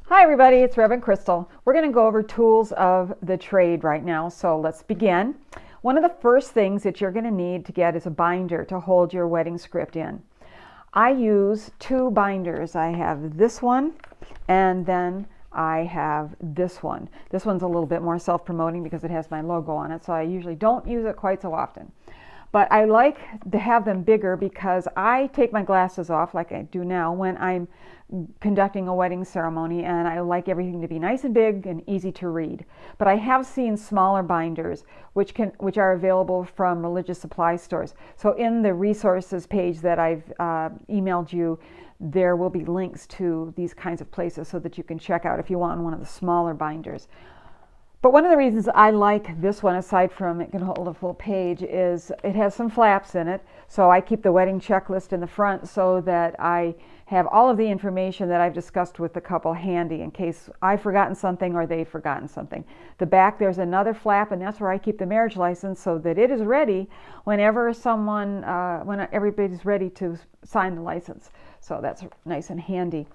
Hi everybody, it's Reverend Crystal. We're going to go over tools of the trade right now, so let's begin. One of the first things that you're going to need to get is a binder to hold your wedding script in. I use two binders. I have this one and then I have this one. This one's a little bit more self-promoting because it has my logo on it, so I usually don't use it quite so often. But I like to have them bigger because I take my glasses off like I do now when I'm conducting a wedding ceremony, and I like everything to be nice and big and easy to read. But I have seen smaller binders which are available from religious supply stores. So in the resources page that I've emailed you, there will be links to these kinds of places so that you can check out if you want one of the smaller binders. But one of the reasons I like this one, aside from it can hold a full page, is it has some flaps in it. So I keep the wedding checklist in the front so that I have all of the information that I've discussed with the couple handy in case I've forgotten something or they've forgotten something. The back, there's another flap, and that's where I keep the marriage license so that it is ready whenever when everybody's ready to sign the license. So that's nice and handy.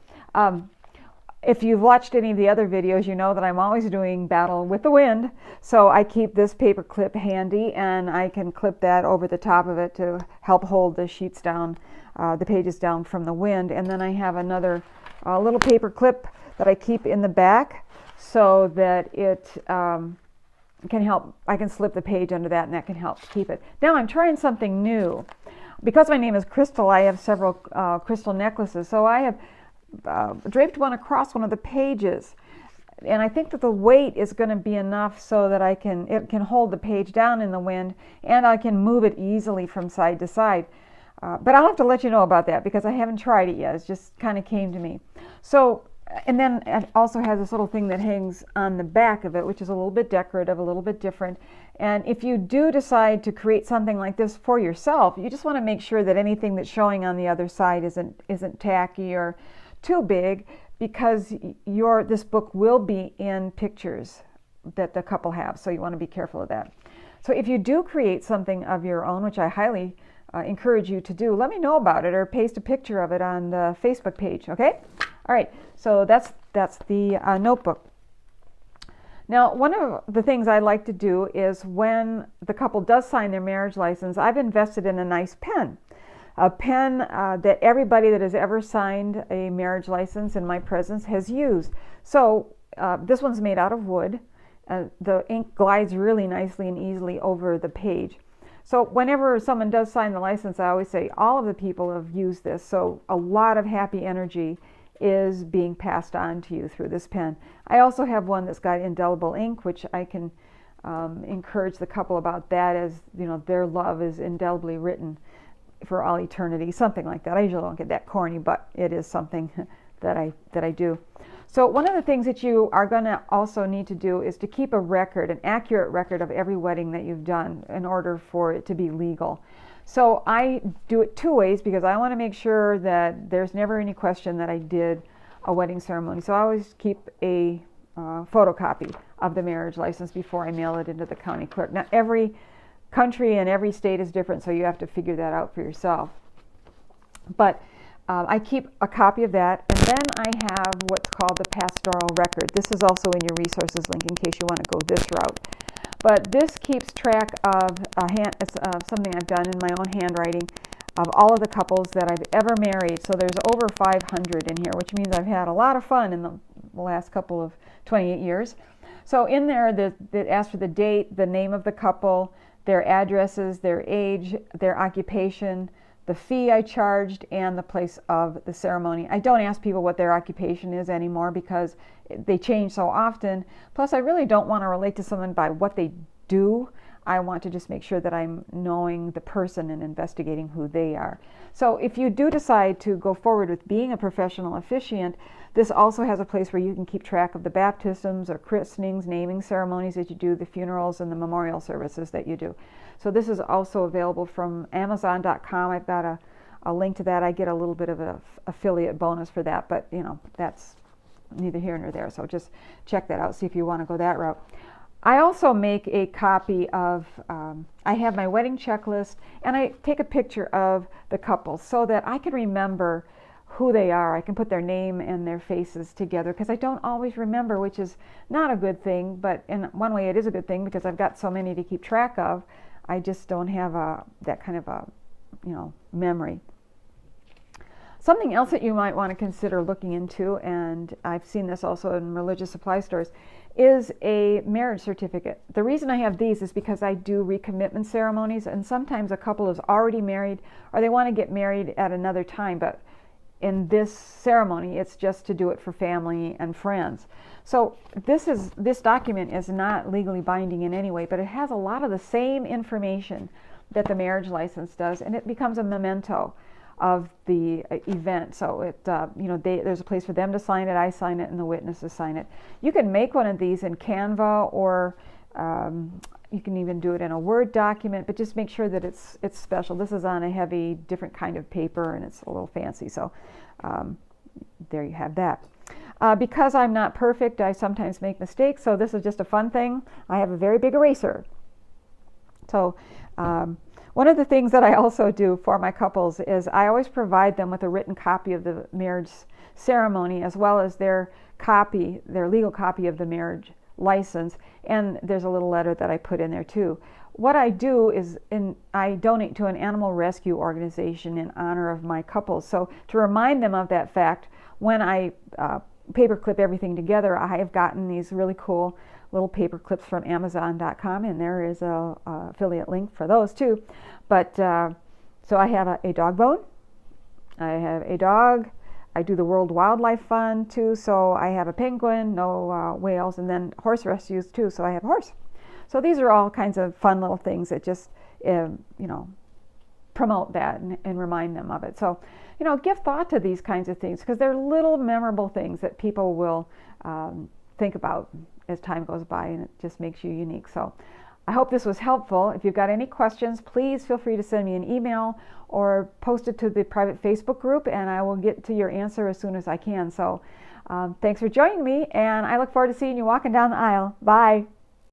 If you've watched any of the other videos, you know that I'm always doing battle with the wind. So I keep this paper clip handy, and I can clip that over the top of it to help hold the sheets down, the pages down from the wind. And then I have another little paper clip that I keep in the back so that it can help. I can slip the page under that, and that can help keep it. Now I'm trying something new. Because my name is Crystal, I have several crystal necklaces. So I have draped one across one of the pages, and I think that the weight is going to be enough so that it can hold the page down in the wind, and I can move it easily from side to side. But I'll have to let you know about that because I haven't tried it yet. It just kind of came to me. So, and then it also has this little thing that hangs on the back of it, which is a little bit decorative, a little bit different. And if you do decide to create something like this for yourself, you just want to make sure that anything that's showing on the other side isn't tacky or too big, because this book will be in pictures that the couple have, so you want to be careful of that. So if you do create something of your own, which I highly encourage you to do, let me know about it or paste a picture of it on the Facebook page, okay? All right, so that's the notebook. Now, one of the things I like to do is when the couple does sign their marriage license, I've invested in a nice pen. A pen that everybody that has ever signed a marriage license in my presence has used. So this one's made out of wood. The ink glides really nicely and easily over the page. So whenever someone does sign the license, I always say all of the people have used this. So a lot of happy energy is being passed on to you through this pen. I also have one that's got indelible ink, which I can encourage the couple about that, as you know, their love is indelibly written for all eternity, something like that. I usually don't get that corny, but it is something that I do. So one of the things that you are going to also need to do is to keep a record, an accurate record of every wedding that you've done in order for it to be legal. So I do it two ways because I want to make sure that there's never any question that I did a wedding ceremony. So I always keep a photocopy of the marriage license before I mail it into the county clerk. Now every country and every state is different, so you have to figure that out for yourself. But I keep a copy of that, and then I have what's called the pastoral record. This is also in your resources link in case you want to go this route. But this keeps track of something I've done in my own handwriting of all of the couples that I've ever married. So there's over 500 in here, which means I've had a lot of fun in the last couple of 28 years. So in there, it asks for the date, the name of the couple, their addresses, their age, their occupation, the fee I charged, and the place of the ceremony. I don't ask people what their occupation is anymore because they change so often. Plus, I really don't want to relate to someone by what they do. I want to just make sure that I'm knowing the person and investigating who they are. So if you do decide to go forward with being a professional officiant, this also has a place where you can keep track of the baptisms or christenings, naming ceremonies that you do, the funerals and the memorial services that you do. So this is also available from Amazon.com. I've got a link to that. I get a little bit of an affiliate bonus for that, but you know, that's neither here nor there. So just check that out, see if you want to go that route. I also make a copy of, I have my wedding checklist, and I take a picture of the couple so that I can remember who they are. I can put their name and their faces together because I don't always remember, which is not a good thing, but in one way it is a good thing because I've got so many to keep track of. I just don't have that kind of a memory. Something else that you might want to consider looking into, and I've seen this also in religious supply stores, is a marriage certificate. The reason I have these is because I do recommitment ceremonies, and sometimes a couple is already married or they want to get married at another time, but in this ceremony it's just to do it for family and friends. So this document is not legally binding in any way, but it has a lot of the same information that the marriage license does, and it becomes a memento of the event. So it, there's a place for them to sign it, I sign it, and the witnesses sign it. You can make one of these in Canva, or you can even do it in a Word document, but just make sure that it's special. This is on a heavy, different kind of paper, and it's a little fancy. So there you have that. Because I'm not perfect, I sometimes make mistakes, so this is just a fun thing. I have a very big eraser. So one of the things that I also do for my couples is I always provide them with a written copy of the marriage ceremony, as well as their legal copy of the marriage license, and there's a little letter that I put in there too. What I do is I donate to an animal rescue organization in honor of my couples. So to remind them of that fact, when I paperclip everything together, I have gotten these really cool little paper clips from Amazon.com, and there is a affiliate link for those too. But so I have a dog bone, I have a dog, I do the World Wildlife Fund too, so I have a penguin, no whales, and then horse rescues too, so I have a horse. So these are all kinds of fun little things that just promote that and remind them of it. So give thought to these kinds of things, because they're little memorable things that people will think about as time goes by, and it just makes you unique. So I hope this was helpful. If you've got any questions, please feel free to send me an email or post it to the private Facebook group, and I will get to your answer as soon as I can. So thanks for joining me, and I look forward to seeing you walking down the aisle. Bye.